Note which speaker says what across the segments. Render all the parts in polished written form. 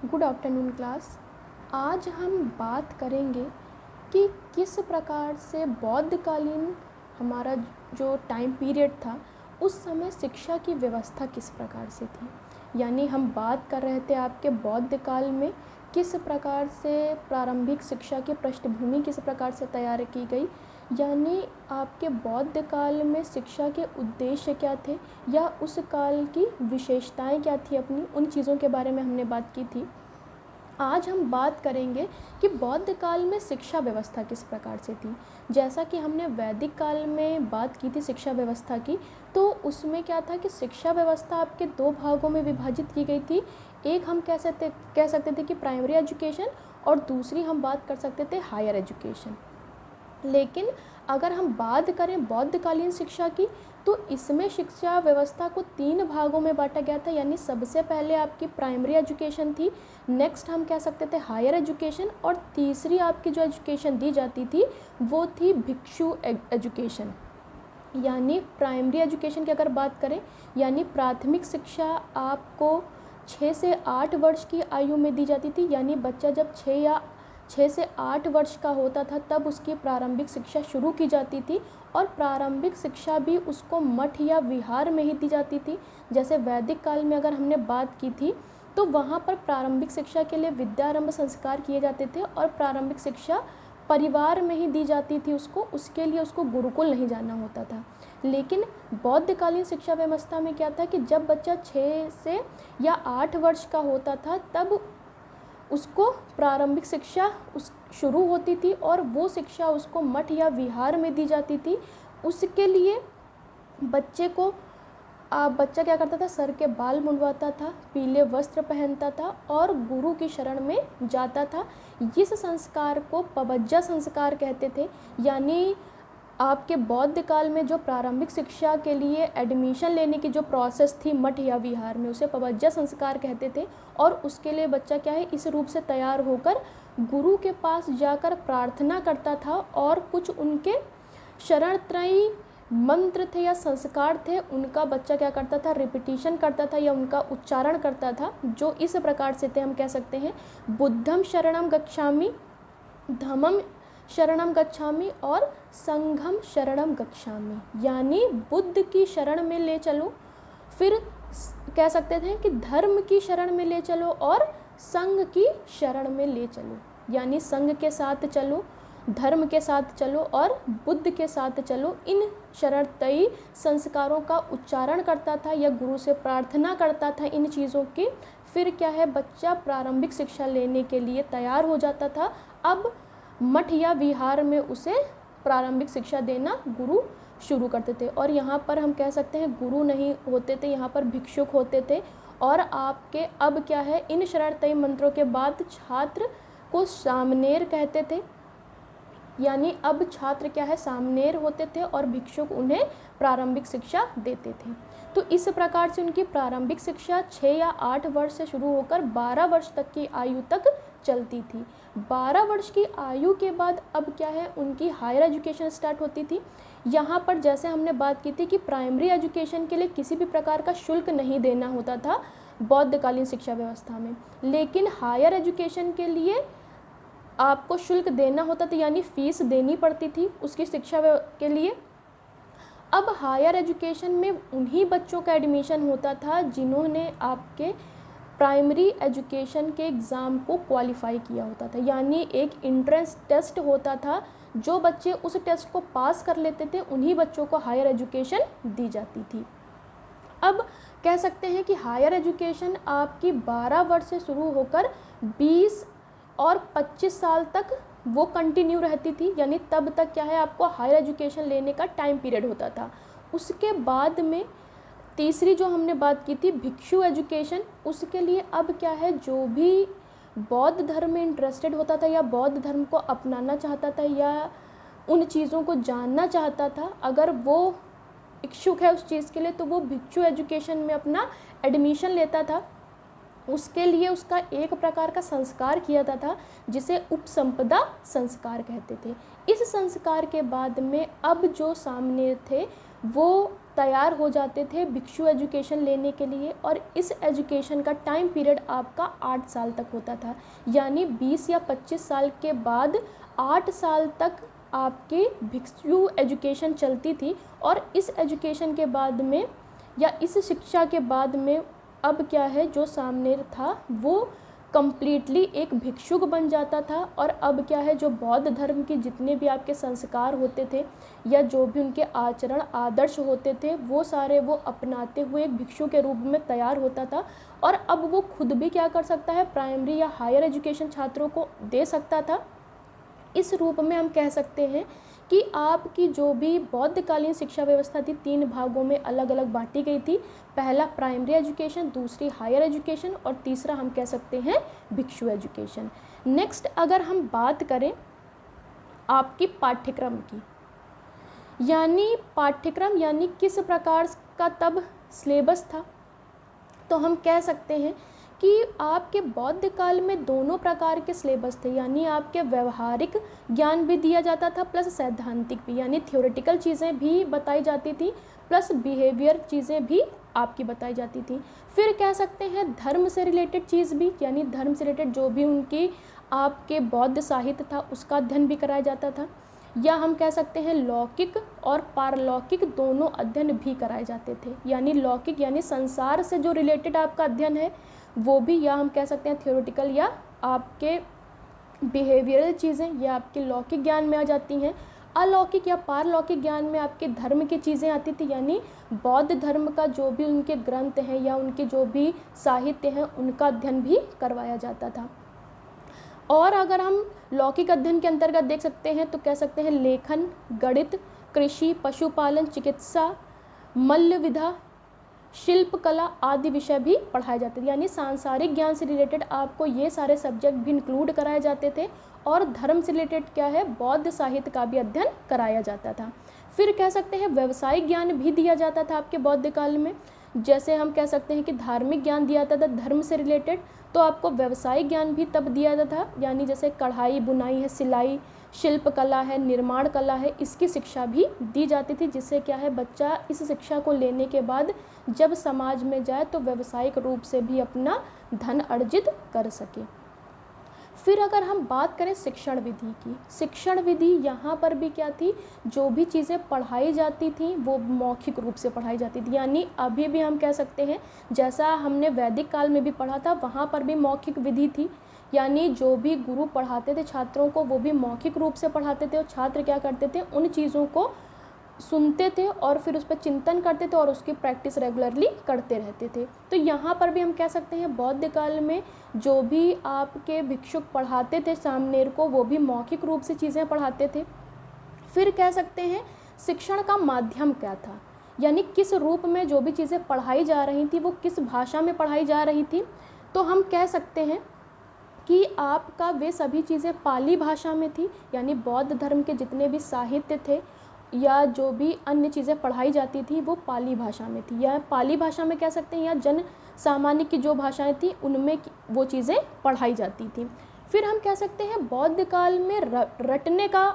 Speaker 1: Good afternoon class. आज हम बात करेंगे कि किस प्रकार से बौद्धकालीन हमारा जो टाइम पीरियड था उस समय शिक्षा की व्यवस्था किस प्रकार से थी। यानी हम बात कर रहे थे आपके बौद्ध काल में किस प्रकार से प्रारंभिक शिक्षा की पृष्ठभूमि किस प्रकार से तैयार की गई, यानी आपके बौद्ध काल में शिक्षा के उद्देश्य क्या थे या उस काल की विशेषताएं क्या थी, अपनी उन चीज़ों के बारे में हमने बात की थी। आज हम बात करेंगे कि बौद्ध काल में शिक्षा व्यवस्था किस प्रकार से थी। जैसा कि हमने वैदिक काल में बात की थी शिक्षा व्यवस्था की, तो उसमें क्या था कि शिक्षा व्यवस्था आपके दो भागों में विभाजित की गई थी। एक हम कह सकते थे कि प्राइमरी एजुकेशन, और दूसरी हम बात कर सकते थे हायर एजुकेशन। लेकिन अगर हम बात करें बौद्धकालीन शिक्षा की, तो इसमें शिक्षा व्यवस्था को तीन भागों में बांटा गया था। यानी सबसे पहले आपकी प्राइमरी एजुकेशन थी, नेक्स्ट हम कह सकते थे हायर एजुकेशन, और तीसरी आपकी जो एजुकेशन दी जाती थी वो थी भिक्षु एजुकेशन। यानी प्राइमरी एजुकेशन की अगर बात करें, यानी प्राथमिक शिक्षा आपको 6 से 8 वर्ष की आयु में दी जाती थी। यानी बच्चा जब 6 से 8 वर्ष का होता था तब उसकी प्रारंभिक शिक्षा शुरू की जाती थी, और प्रारंभिक शिक्षा भी उसको मठ या विहार में ही दी जाती थी। जैसे वैदिक काल में अगर हमने बात की थी तो वहाँ पर प्रारंभिक शिक्षा के लिए विद्यारंभ संस्कार किए जाते थे, और प्रारंभिक शिक्षा परिवार में ही दी जाती थी उसके लिए उसको गुरुकुल नहीं जाना होता था। लेकिन बौद्धकालीन शिक्षा व्यवस्था में क्या था कि जब बच्चा 6 से या 8 वर्ष का होता था तब उसको प्रारंभिक शिक्षा शुरू होती थी, और वो शिक्षा उसको मठ या विहार में दी जाती थी। उसके लिए बच्चा क्या करता था, सर के बाल मुंडवाता था, पीले वस्त्र पहनता था और गुरु की शरण में जाता था। इस संस्कार को पबज्जा संस्कार कहते थे। यानी आपके बौद्ध काल में जो प्रारंभिक शिक्षा के लिए एडमिशन लेने की जो प्रोसेस थी मठ या विहार में, उसे पबज्जा संस्कार कहते थे। और उसके लिए बच्चा क्या है, इस रूप से तैयार होकर गुरु के पास जाकर प्रार्थना करता था, और कुछ उनके शरणत्रयी मंत्र थे या संस्कार थे, उनका बच्चा क्या करता था, रिपीटिशन करता था या उनका उच्चारण करता था, जो इस प्रकार से थे। हम कह सकते हैं बुद्धम शरणम गच्छामि, धम्मम शरणम गच्छामि और संघम शरणम गच्छामि। यानी बुद्ध की शरण में ले चलो, फिर कह सकते थे कि धर्म की शरण में ले चलो और संघ की शरण में ले चलो। यानी संघ के साथ चलो, धर्म के साथ चलो और बुद्ध के साथ चलो। इन शरणतयी संस्कारों का उच्चारण करता था या गुरु से प्रार्थना करता था इन चीज़ों की। फिर क्या है, बच्चा प्रारंभिक शिक्षा लेने के लिए तैयार हो जाता था। अब मठ या विहार में उसे प्रारंभिक शिक्षा देना गुरु शुरू करते थे। और यहाँ पर हम कह सकते हैं गुरु नहीं होते थे, यहाँ पर भिक्षुक होते थे। और आपके अब क्या है, इन शरणतयी मंत्रों के बाद छात्र को सामनेर कहते थे। यानी अब छात्र क्या है, सामनेर होते थे और भिक्षुक उन्हें प्रारंभिक शिक्षा देते थे। तो इस प्रकार से उनकी प्रारंभिक शिक्षा 6 या 8 वर्ष से शुरू होकर 12 वर्ष तक की आयु तक चलती थी। 12 वर्ष की आयु के बाद अब क्या है, उनकी हायर एजुकेशन स्टार्ट होती थी। यहाँ पर जैसे हमने बात की थी कि प्राइमरी एजुकेशन के लिए किसी भी प्रकार का शुल्क नहीं देना होता था बौद्धकालीन शिक्षा व्यवस्था में, लेकिन हायर एजुकेशन के लिए आपको शुल्क देना होता था, यानी फीस देनी पड़ती थी उसकी शिक्षा के लिए। अब हायर एजुकेशन में उन्हीं बच्चों का एडमिशन होता था जिन्होंने आपके प्राइमरी एजुकेशन के एग्ज़ाम को क्वालिफाई किया होता था। यानी एक एंट्रेंस टेस्ट होता था, जो बच्चे उस टेस्ट को पास कर लेते थे उन्हीं बच्चों को हायर एजुकेशन दी जाती थी। अब कह सकते हैं कि हायर एजुकेशन आपकी 12 वर्ष से शुरू होकर 20 और 25 साल तक वो कंटिन्यू रहती थी। यानी तब तक क्या है, आपको हायर एजुकेशन लेने का टाइम पीरियड होता था। उसके बाद में तीसरी जो हमने बात की थी भिक्षु एजुकेशन, उसके लिए अब क्या है, जो भी बौद्ध धर्म में इंटरेस्टेड होता था या बौद्ध धर्म को अपनाना चाहता था या उन चीज़ों को जानना चाहता था, अगर वो इच्छुक है उस चीज़ के लिए, तो वो भिक्षु एजुकेशन में अपना एडमिशन लेता था। उसके लिए उसका एक प्रकार का संस्कार किया जाता था जिसे उपसंपदा संस्कार कहते थे। इस संस्कार के बाद में अब जो सामने थे वो तैयार हो जाते थे भिक्षु एजुकेशन लेने के लिए, और इस एजुकेशन का टाइम पीरियड आपका 8 साल तक होता था। यानी 20 या 25 साल के बाद 8 साल तक आपकी भिक्षु एजुकेशन चलती थी। और इस एजुकेशन के बाद में या इस शिक्षा के बाद में अब क्या है, जो सामनेर था वो कम्प्लीटली एक भिक्षुक बन जाता था। और अब क्या है, जो बौद्ध धर्म के जितने भी आपके संस्कार होते थे या जो भी उनके आचरण आदर्श होते थे वो सारे वो अपनाते हुए एक भिक्षु के रूप में तैयार होता था। और अब वो खुद भी क्या कर सकता है, प्राइमरी या हायर एजुकेशन छात्रों को दे सकता था। इस रूप में हम कह सकते हैं कि आपकी जो भी बौद्धकालीन शिक्षा व्यवस्था थी 3 भागों में अलग अलग बांटी गई थी। पहला प्राइमरी एजुकेशन, दूसरी हायर एजुकेशन और तीसरा हम कह सकते हैं भिक्षु एजुकेशन। नेक्स्ट अगर हम बात करें आपकी पाठ्यक्रम की, यानी पाठ्यक्रम यानी किस प्रकार का तब सिलेबस था, तो हम कह सकते हैं कि आपके बौद्ध काल में दोनों प्रकार के सिलेबस थे। यानी आपके व्यवहारिक ज्ञान भी दिया जाता था प्लस सैद्धांतिक भी, यानी थ्योरेटिकल चीज़ें भी बताई जाती थी प्लस बिहेवियर चीज़ें भी आपकी बताई जाती थी। फिर कह सकते हैं धर्म से रिलेटेड चीज़ भी, यानी धर्म से रिलेटेड जो भी उनकी आपके बौद्ध साहित्य था उसका अध्ययन भी कराया जाता था। या हम कह सकते हैं लौकिक और पारलौकिक दोनों अध्ययन भी कराए जाते थे। यानी लौकिक यानी संसार से जो रिलेटेड आपका अध्ययन है वो भी, या हम कह सकते हैं थ्योरेटिकल या आपके बिहेवियरल चीज़ें ये आपके लौकिक ज्ञान में आ जाती हैं। अलौकिक या पारलौकिक ज्ञान में आपके धर्म की चीज़ें आती थी, यानी बौद्ध धर्म का जो भी उनके ग्रंथ हैं या उनके जो भी साहित्य हैं उनका अध्ययन भी करवाया जाता था। और अगर हम लौकिक अध्ययन के अंतर्गत देख सकते हैं तो कह सकते हैं लेखन, गणित, कृषि, पशुपालन, चिकित्सा, मल्ल विधा, शिल्प कला आदि विषय भी पढ़ाए जाते थे। यानी सांसारिक ज्ञान से रिलेटेड आपको ये सारे सब्जेक्ट भी इंक्लूड कराए जाते थे। और धर्म से रिलेटेड क्या है, बौद्ध साहित्य का भी अध्ययन कराया जाता था। फिर कह सकते हैं व्यवसायिक ज्ञान भी दिया जाता था आपके बौद्ध काल में। जैसे हम कह सकते हैं कि धार्मिक ज्ञान दिया जाता था धर्म से रिलेटेड, तो आपको व्यवसायिक ज्ञान भी तब दिया जाता था। यानी जैसे कढ़ाई बुनाई है, सिलाई, शिल्प कला है, निर्माण कला है, इसकी शिक्षा भी दी जाती थी। जिससे क्या है, बच्चा इस शिक्षा को लेने के बाद जब समाज में जाए तो व्यावसायिक रूप से भी अपना धन अर्जित कर सके। फिर अगर हम बात करें शिक्षण विधि की, शिक्षण विधि यहाँ पर भी क्या थी, जो भी चीज़ें पढ़ाई जाती थी वो मौखिक रूप से पढ़ाई जाती थी। यानी अभी भी हम कह सकते हैं जैसा हमने वैदिक काल में भी पढ़ा था वहाँ पर भी मौखिक विधि थी। यानी जो भी गुरु पढ़ाते थे छात्रों को वो भी मौखिक रूप से पढ़ाते थे और छात्र क्या करते थे, उन चीज़ों को सुनते थे और फिर उस पर चिंतन करते थे और उसकी प्रैक्टिस रेगुलरली करते रहते थे। तो यहाँ पर भी हम कह सकते हैं बौद्ध काल में जो भी आपके भिक्षुक पढ़ाते थे सामनेर को वो भी मौखिक रूप से चीज़ें पढ़ाते थे। फिर कह सकते हैं शिक्षण का माध्यम क्या था, यानी किस रूप में जो भी चीज़ें पढ़ाई जा रही थी वो किस भाषा में पढ़ाई जा रही थी। तो हम कह सकते हैं कि आपका वे सभी चीज़ें पाली भाषा में थी। यानी बौद्ध धर्म के जितने भी साहित्य थे या जो भी अन्य चीज़ें पढ़ाई जाती थी वो पाली भाषा में थी, या पाली भाषा में कह सकते हैं या जन सामान्य की जो भाषाएं थी उनमें वो चीज़ें पढ़ाई जाती थी। फिर हम कह सकते हैं बौद्ध काल में रटने का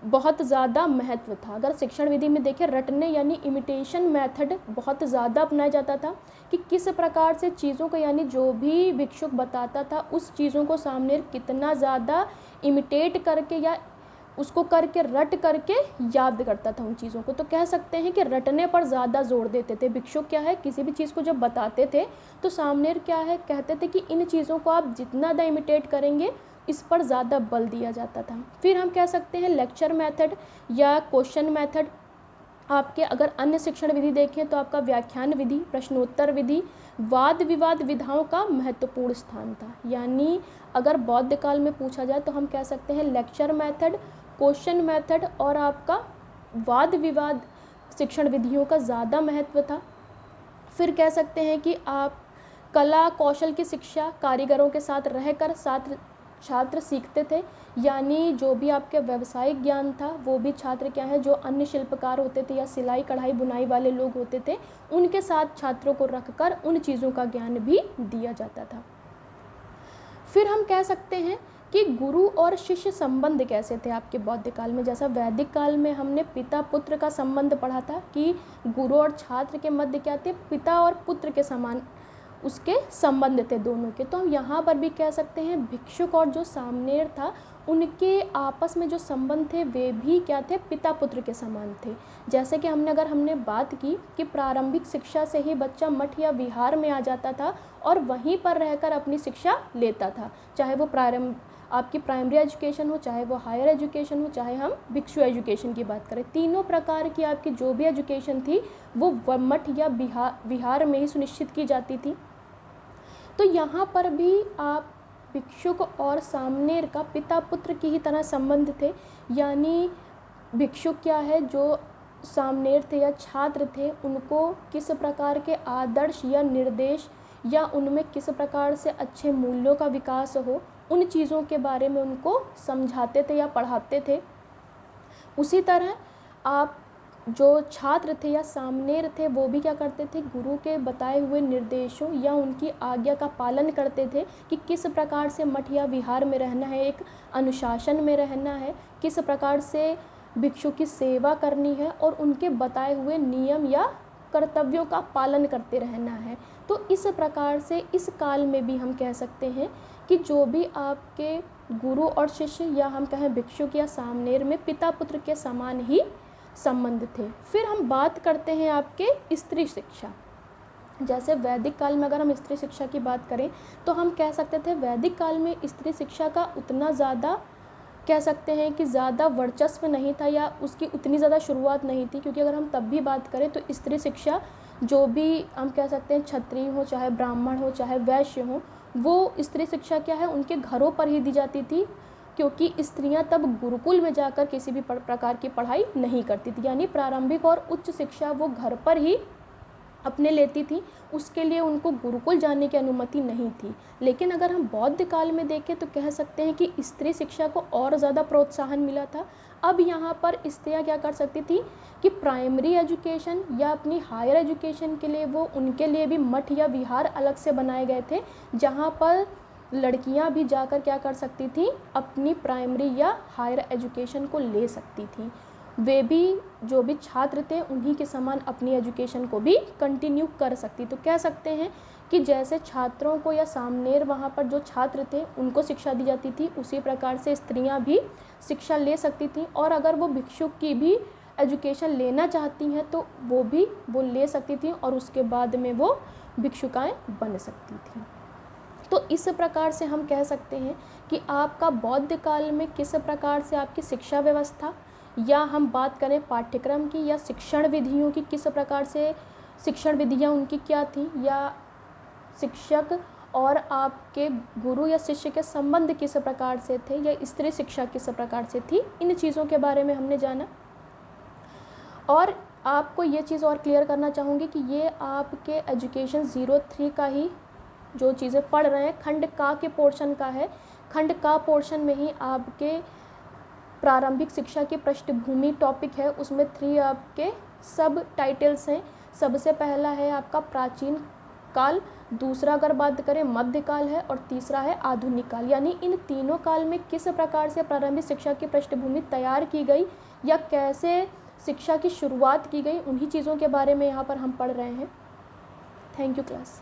Speaker 1: बहुत ज़्यादा महत्व था। अगर शिक्षण विधि में देखें रटने यानी इमिटेशन मेथड बहुत ज़्यादा अपनाया जाता था कि किस प्रकार से चीज़ों को, यानी जो भी भिक्षुक बताता था उस चीज़ों को सामने कितना ज़्यादा इमिटेट करके या उसको करके रट करके याद करता था उन चीज़ों को। तो कह सकते हैं कि रटने पर ज़्यादा जोर देते थे भिक्षुक। क्या है, किसी भी चीज़ को जब बताते थे तो सामने क्या है कहते थे कि इन चीज़ों को आप जितना ज़्यादा इमिटेट करेंगे इस पर ज़्यादा बल दिया जाता था। फिर हम कह सकते हैं लेक्चर मेथड या क्वेश्चन मेथड। आपके अगर अन्य शिक्षण विधि देखें तो आपका व्याख्यान विधि, प्रश्नोत्तर विधि, वाद विवाद विधाओं का महत्वपूर्ण स्थान था। यानी अगर बौद्ध काल में पूछा जाए तो हम कह सकते हैं लेक्चर मेथड, क्वेश्चन मेथड और आपका वाद विवाद शिक्षण विधियों का ज़्यादा महत्व था। फिर कह सकते हैं कि आप कला कौशल की शिक्षा कारीगरों के साथ रहकर छात्र सीखते थे। यानी जो भी आपके व्यावसायिक ज्ञान था वो भी छात्र क्या है, जो अन्य शिल्पकार होते थे या सिलाई कढ़ाई बुनाई वाले लोग होते थे उनके साथ छात्रों को रखकर उन चीज़ों का ज्ञान भी दिया जाता था। फिर हम कह सकते हैं कि गुरु और शिष्य संबंध कैसे थे आपके बौद्ध काल में। जैसा वैदिक काल में हमने पिता पुत्र का संबंध पढ़ा था कि गुरु और छात्र के मध्य क्या थे, पिता और पुत्र के समान उसके संबंध थे दोनों के। तो हम यहाँ पर भी कह सकते हैं भिक्षुक और जो सामनेर था उनके आपस में जो संबंध थे वे भी क्या थे, पिता पुत्र के समान थे। जैसे कि हमने बात की कि प्रारंभिक शिक्षा से ही बच्चा मठ या विहार में आ जाता था और वहीं पर रहकर अपनी शिक्षा लेता था, चाहे वो आपकी प्राइमरी एजुकेशन हो, चाहे वो हायर एजुकेशन हो, चाहे हम भिक्षु एजुकेशन की बात करें। तीनों प्रकार की आपकी जो भी एजुकेशन थी वो मठ या विहार में ही सुनिश्चित की जाती थी। तो यहाँ पर भी आप भिक्षुक और सामनेर का पिता पुत्र की ही तरह संबंध थे। यानी भिक्षुक क्या है, जो सामनेर थे या छात्र थे, उनको किस प्रकार के आदर्श या निर्देश या उनमें किस प्रकार से अच्छे मूल्यों का विकास हो, उन चीज़ों के बारे में उनको समझाते थे या पढ़ाते थे। उसी तरह आप जो छात्र थे या सामनेर थे वो भी क्या करते थे, गुरु के बताए हुए निर्देशों या उनकी आज्ञा का पालन करते थे कि किस प्रकार से मठ या विहार में रहना है, एक अनुशासन में रहना है, किस प्रकार से भिक्षु की सेवा करनी है और उनके बताए हुए नियम या कर्तव्यों का पालन करते रहना है। तो इस प्रकार से इस काल में भी हम कह सकते हैं कि जो भी आपके गुरु और शिष्य या हम कहें भिक्षुक या सामनेर में पिता पुत्र के समान ही संबंध थे। फिर हम बात करते हैं आपके स्त्री शिक्षा। जैसे वैदिक काल में अगर हम स्त्री शिक्षा की बात करें तो हम कह सकते थे वैदिक काल में स्त्री शिक्षा का उतना ज़्यादा कह सकते हैं कि ज़्यादा वर्चस्व नहीं था या उसकी उतनी ज़्यादा शुरुआत नहीं थी, क्योंकि अगर हम तब भी बात करें तो स्त्री शिक्षा जो भी हम कह सकते हैं क्षत्रिय हो, चाहे ब्राह्मण हो, चाहे वैश्य हो, वो स्त्री शिक्षा क्या है उनके घरों पर ही दी जाती थी, क्योंकि स्त्रियां तब गुरुकुल में जाकर किसी भी प्रकार की पढ़ाई नहीं करती थी। यानी प्रारंभिक और उच्च शिक्षा वो घर पर ही अपने लेती थी, उसके लिए उनको गुरुकुल जाने की अनुमति नहीं थी। लेकिन अगर हम बौद्ध काल में देखें तो कह सकते हैं कि स्त्री शिक्षा को और ज़्यादा प्रोत्साहन मिला था। अब यहाँ पर स्त्रियाँ क्या कर सकती थी कि प्राइमरी एजुकेशन या अपनी हायर एजुकेशन के लिए वो उनके लिए भी मठ या विहार अलग से बनाए गए थे, जहाँ पर लड़कियां भी जाकर क्या कर सकती थी, अपनी प्राइमरी या हायर एजुकेशन को ले सकती थी। वे भी जो भी छात्र थे उन्हीं के समान अपनी एजुकेशन को भी कंटिन्यू कर सकती। तो कह सकते हैं कि जैसे छात्रों को या सामनेर वहाँ पर जो छात्र थे उनको शिक्षा दी जाती थी, उसी प्रकार से स्त्रियां भी शिक्षा ले सकती थी। और अगर वो भिक्षुक की भी एजुकेशन लेना चाहती हैं तो वो ले सकती थी और उसके बाद में वो भिक्षुकाएँ बन सकती थी। तो इस प्रकार से हम कह सकते हैं कि आपका बौद्ध काल में किस प्रकार से आपकी शिक्षा व्यवस्था या हम बात करें पाठ्यक्रम की या शिक्षण विधियों की, किस प्रकार से शिक्षण विधियां उनकी क्या थी, या शिक्षक और आपके गुरु या शिष्य के संबंध किस प्रकार से थे, या स्त्री शिक्षा किस प्रकार से थी, इन चीज़ों के बारे में हमने जाना। और आपको ये चीज़ और क्लियर करना चाहूँगी कि ये आपके एजुकेशन 03 का ही जो चीज़ें पढ़ रहे हैं खंड का के पोर्शन का है। खंड का पोर्शन में ही आपके प्रारंभिक शिक्षा की पृष्ठभूमि टॉपिक है, उसमें 3 आपके सब टाइटल्स हैं। सबसे पहला है आपका प्राचीन काल, दूसरा अगर बात करें मध्यकाल है, और तीसरा है आधुनिक काल। यानी इन तीनों काल में किस प्रकार से प्रारंभिक शिक्षा की पृष्ठभूमि तैयार की गई या कैसे शिक्षा की शुरुआत की गई, उन्हीं चीज़ों के बारे में यहाँ पर हम पढ़ रहे हैं। Thank you class.